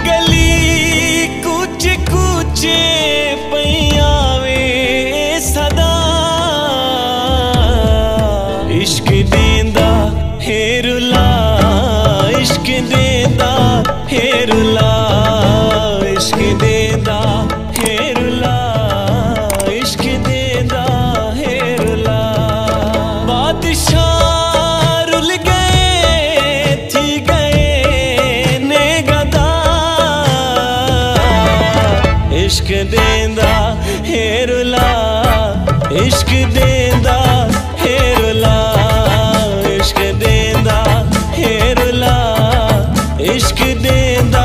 गली कुछ कुछ पयावे सदा इश्क देंदा है रुला इश्क देंदा है रुला इश्क देंदा है रुला इश्क देंदा है रुला बादशाह रुल गए थी गए ने गदा इश्क देंदा है रुला इश्क देंदा है रुला इश्क देंदा है रुला इश्क देंदा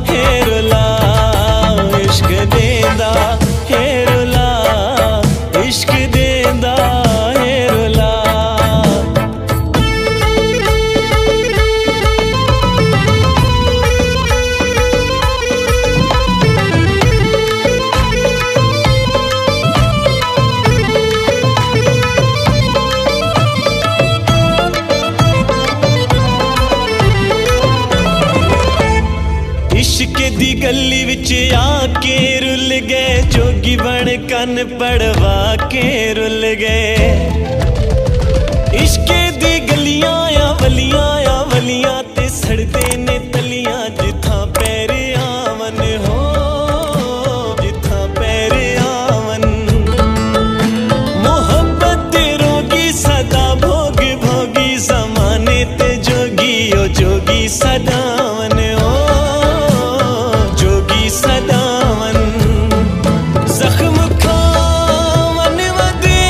है रुला इश्क देंदा है रुला इश्क देंदा है रुला इश्क दी गली विच आके रुल गए जोगी बन कन पड़वा के रुल गए इश्क दी गलियां या वलियां ते सड़दे ने तलियां जिथा पैर आवन हो जिथा पैर आवन मोहब्बत रोगी सदा भोग भोगी ज़माने ते जोगी ओ जोगी सदावन हो सदावन जख्म खावन वदे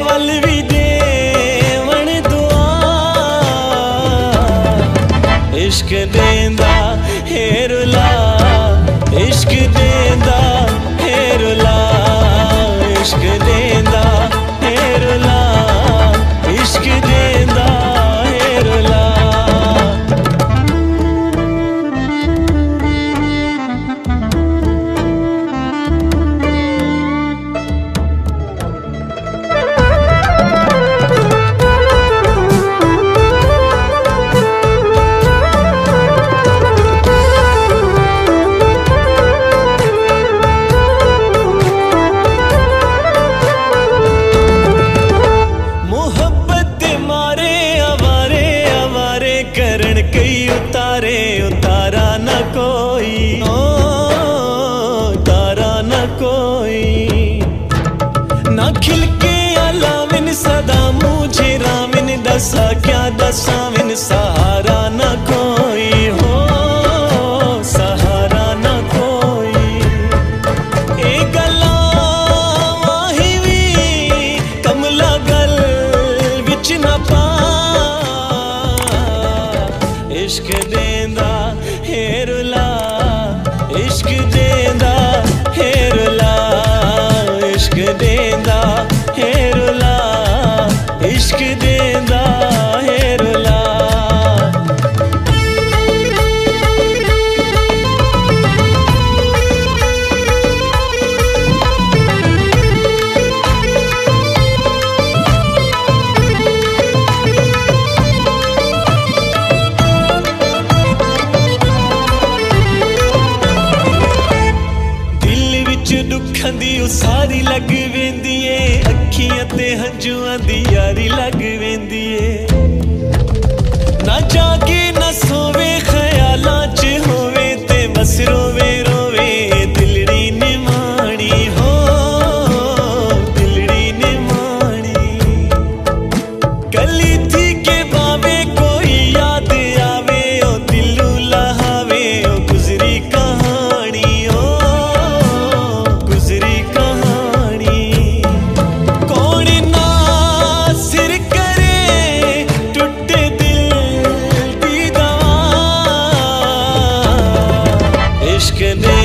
वल भी देवन दुआ इश्क देंदा है रुला इश्क देंदा है रुला इश्क देंदा है रुला इश्क देंदा है रुला उतारे उतारा न कोई उतारा न कोई ना खिलके अलाविन सदा मुझे राविन दसा क्या दसाविन सहारा न कोई हो सहारा न कोई ए गला वाही भी कमला गल विच न पा इश्क देंदा है रुला इश्क देंदा है रुला इश्क देंदा है रुला इश्क देंदा है रुला दुखां दी उसारी लग वेंदी ए अखियां ते हंजुआं दी यारी लग वेंदी ए ना जागे ना सोवे ख्यालां च होवे ते बस रोवे रोवे दिलड़ी निमाणी हो दिलड़ी निमाणी कली थी के बावे कोई याद आवे ओ दिलू लहावे ओ गुजरी कहानी ओ गुजरी कहानी कौन ना सिर करे टूटे दिल दी दवा इश्क दे